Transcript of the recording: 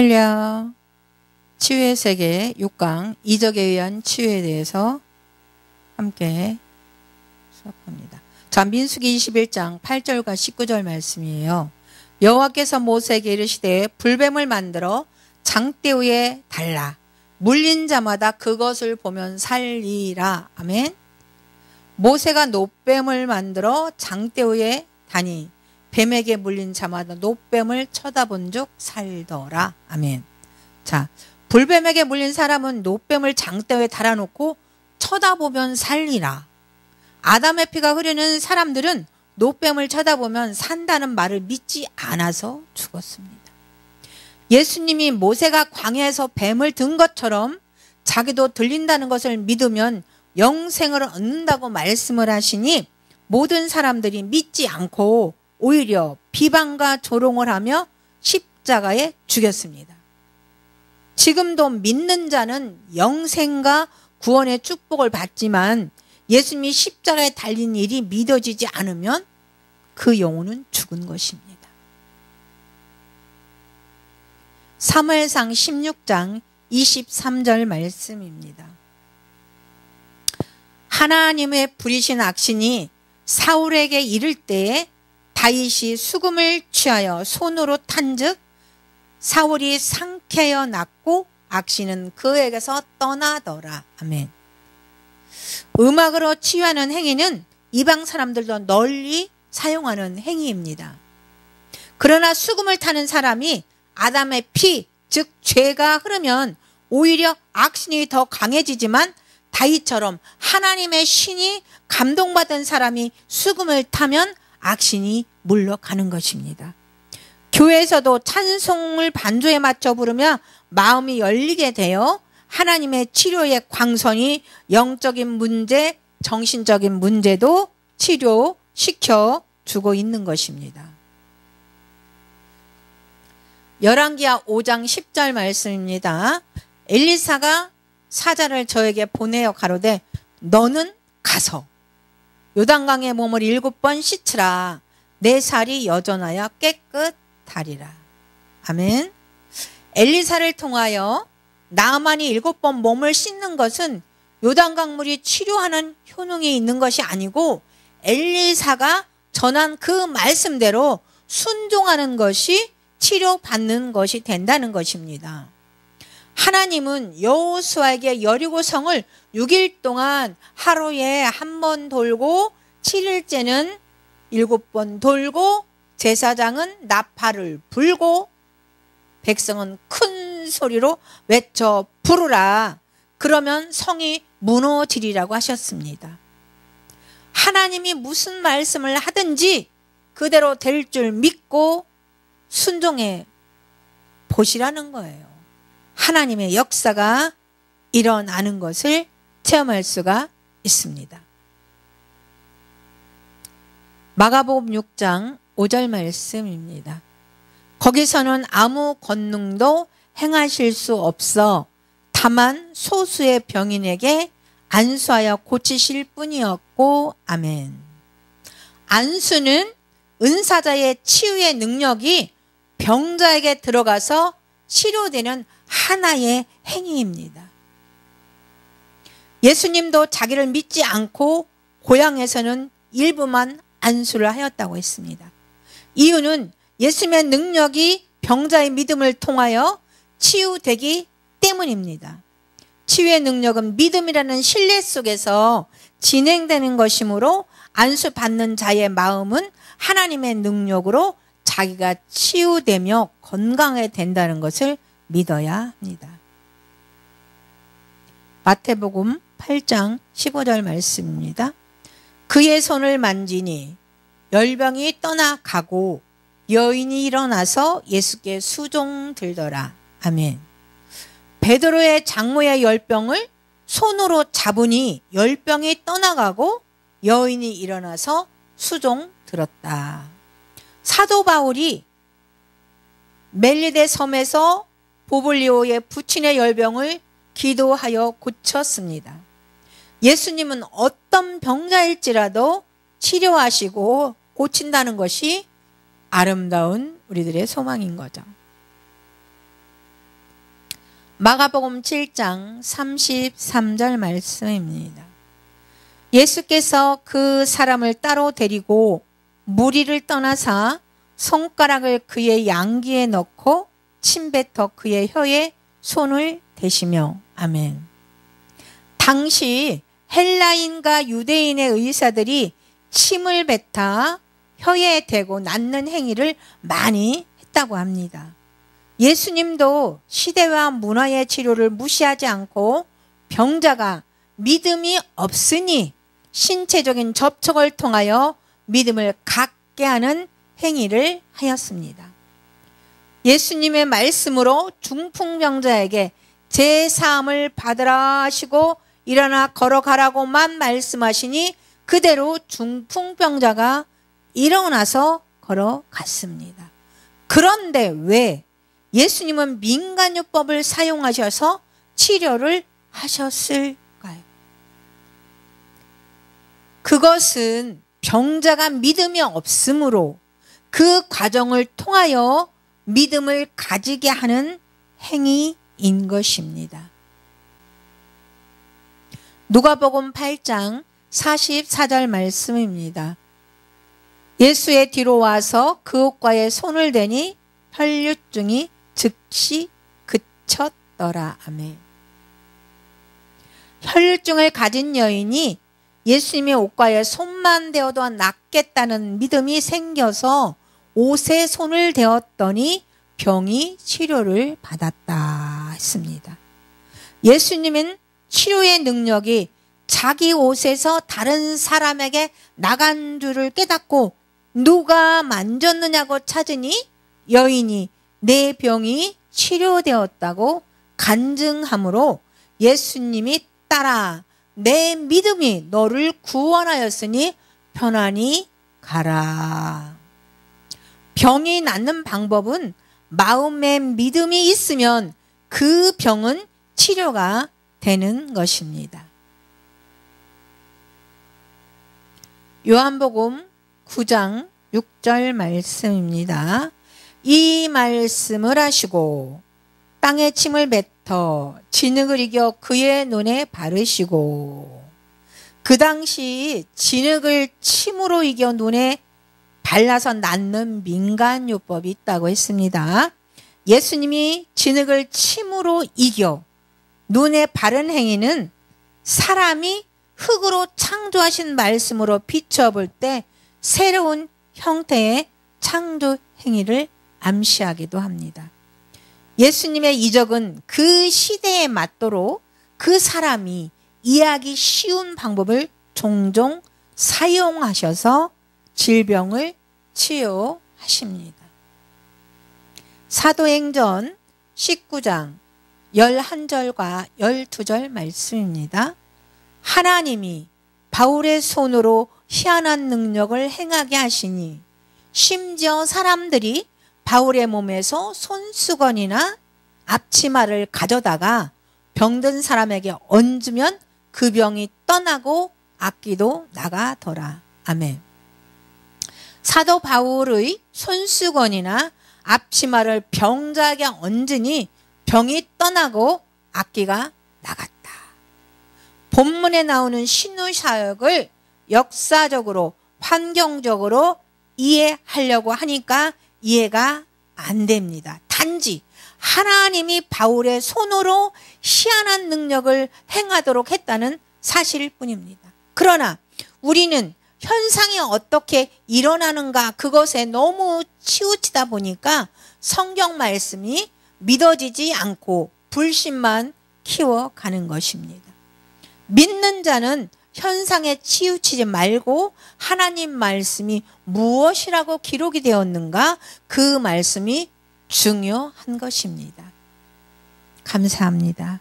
할렐루야. 치유의 세계 6강 이적에 의한 치유에 대해서 함께 수업합니다. 자, 민수기 21장 8절과 19절 말씀이에요. 여호와께서 모세에게 이르시되 불뱀을 만들어 장대 위에 달라 물린 자마다 그것을 보면 살리라. 아멘. 모세가 놋뱀을 만들어 장대 위에 다니 뱀에게 물린 자마다 놋뱀을 쳐다본 즉 살더라. 아멘. 자, 불뱀에게 물린 사람은 놋뱀을 장대 위에 달아놓고 쳐다보면 살리라. 아담의 피가 흐르는 사람들은 놋뱀을 쳐다보면 산다는 말을 믿지 않아서 죽었습니다. 예수님이 모세가 광야에서 뱀을 든 것처럼 자기도 들린다는 것을 믿으면 영생을 얻는다고 말씀을 하시니 모든 사람들이 믿지 않고 오히려 비방과 조롱을 하며 십자가에 죽였습니다. 지금도 믿는 자는 영생과 구원의 축복을 받지만 예수님이 십자가에 달린 일이 믿어지지 않으면 그 영혼은 죽은 것입니다. 사무엘상 16장 23절 말씀입니다. 하나님의 부리신 악신이 사울에게 이를 때에 다윗이 수금을 취하여 손으로 탄즉 사울이 상쾌하여 낫고 악신은 그에게서 떠나더라. 아멘. 음악으로 치유하는 행위는 이방 사람들도 널리 사용하는 행위입니다. 그러나 수금을 타는 사람이 아담의 피, 즉 죄가 흐르면 오히려 악신이 더 강해지지만 다윗처럼 하나님의 신이 감동받은 사람이 수금을 타면 악신이 물러가는 것입니다. 교회에서도 찬송을 반주에 맞춰 부르며 마음이 열리게 되어 하나님의 치료의 광선이 영적인 문제, 정신적인 문제도 치료시켜 주고 있는 것입니다. 열왕기하 5장 10절 말씀입니다. 엘리사가 사자를 저에게 보내어 가로되 너는 가서 요단강의 몸을 7번 씻으라. 내 살이 여전하여 깨끗하리라. 아멘. 엘리사를 통하여 나아만이 7번 몸을 씻는 것은 요단강물이 치료하는 효능이 있는 것이 아니고 엘리사가 전한 그 말씀대로 순종하는 것이 치료받는 것이 된다는 것입니다. 하나님은 여호수아에게 여리고성을 6일 동안 하루에 한 번 돌고 7일째는 7번 돌고 제사장은 나팔을 불고 백성은 큰 소리로 외쳐 부르라. 그러면 성이 무너지리라고 하셨습니다. 하나님이 무슨 말씀을 하든지 그대로 될 줄 믿고 순종해 보시라는 거예요. 하나님의 역사가 일어나는 것을 체험할 수가 있습니다. 마가복음 6장 5절 말씀입니다. 거기서는 아무 권능도 행하실 수 없어 다만 소수의 병인에게 안수하여 고치실 뿐이었고 아멘. 안수는 은사자의 치유의 능력이 병자에게 들어가서 치료되는 하나의 행위입니다. 예수님도 자기를 믿지 않고 고향에서는 일부만 안수를 하였다고 했습니다. 이유는 예수님의 능력이 병자의 믿음을 통하여 치유되기 때문입니다. 치유의 능력은 믿음이라는 신뢰 속에서 진행되는 것이므로 안수받는 자의 마음은 하나님의 능력으로 자기가 치유되며 건강하게 된다는 것을 믿어야 합니다. 마태복음 8장 15절 말씀입니다. 그의 손을 만지니 열병이 떠나가고 여인이 일어나서 예수께 수종들더라. 아멘. 베드로의 장모의 열병을 손으로 잡으니 열병이 떠나가고 여인이 일어나서 수종들었다. 사도 바울이 멜리데 섬에서 보블리오의 부친의 열병을 기도하여 고쳤습니다. 예수님은 어떤 병자일지라도 치료하시고 고친다는 것이 아름다운 우리들의 소망인 거죠. 마가복음 7장 33절 말씀입니다. 예수께서 그 사람을 따로 데리고 무리를 떠나사 손가락을 그의 양귀에 넣고 침뱉어 그의 혀에 손을 대시며 아멘. 당시 헬라인과 유대인의 의사들이 침을 뱉어 혀에 대고 낫는 행위를 많이 했다고 합니다. 예수님도 시대와 문화의 치료를 무시하지 않고 병자가 믿음이 없으니 신체적인 접촉을 통하여 믿음을 갖게 하는 행위를 하였습니다. 예수님의 말씀으로 중풍병자에게 제사함을 받으라 하시고 일어나 걸어가라고만 말씀하시니 그대로 중풍병자가 일어나서 걸어갔습니다. 그런데 왜 예수님은 민간요법을 사용하셔서 치료를 하셨을까요? 그것은 병자가 믿음이 없으므로 그 과정을 통하여 믿음을 가지게 하는 행위인 것입니다. 누가복음 8장 44절 말씀입니다. 예수의 뒤로 와서 그 옷가에 손을 대니 혈류증이 즉시 그쳤더라. 아멘. 혈류증을 가진 여인이 예수님의 옷가에 손만 대어도 낫겠다는 믿음이 생겨서 옷에 손을 대었더니 병이 치료를 받았다 했습니다. 예수님은 치료의 능력이 자기 옷에서 다른 사람에게 나간 줄을 깨닫고 누가 만졌느냐고 찾으니 여인이 내 병이 치료되었다고 간증하므로 예수님이 따라 내 믿음이 너를 구원하였으니 편안히 가라. 병이 낫는 방법은 마음에 믿음이 있으면 그 병은 치료가 되는 것입니다. 요한복음 9장 6절 말씀입니다. 이 말씀을 하시고 땅에 침을 뱉어 진흙을 이겨 그의 눈에 바르시고, 그 당시 진흙을 침으로 이겨 눈에 발라서 낫는 민간요법이 있다고 했습니다. 예수님이 진흙을 침으로 이겨 눈에 바른 행위는 사람이 흙으로 창조하신 말씀으로 비춰볼 때 새로운 형태의 창조 행위를 암시하기도 합니다. 예수님의 이적은 그 시대에 맞도록 그 사람이 이해하기 쉬운 방법을 종종 사용하셔서 질병을 치유하십니다. 사도행전 19장 11절과 12절 말씀입니다. 하나님이 바울의 손으로 희한한 능력을 행하게 하시니 심지어 사람들이 바울의 몸에서 손수건이나 앞치마를 가져다가 병든 사람에게 얹으면 그 병이 떠나고 악기도 나가더라. 아멘. 사도 바울의 손수건이나 앞치마를 병자에게 얹으니 병이 떠나고 악기가 나갔다. 본문에 나오는 신유사역을 역사적으로 환경적으로 이해하려고 하니까 이해가 안 됩니다. 단지 하나님이 바울의 손으로 희한한 능력을 행하도록 했다는 사실일 뿐입니다. 그러나 우리는 현상이 어떻게 일어나는가 그것에 너무 치우치다 보니까 성경 말씀이 믿어지지 않고 불신만 키워가는 것입니다. 믿는 자는 현상에 치우치지 말고 하나님 말씀이 무엇이라고 기록이 되었는가 그 말씀이 중요한 것입니다. 감사합니다.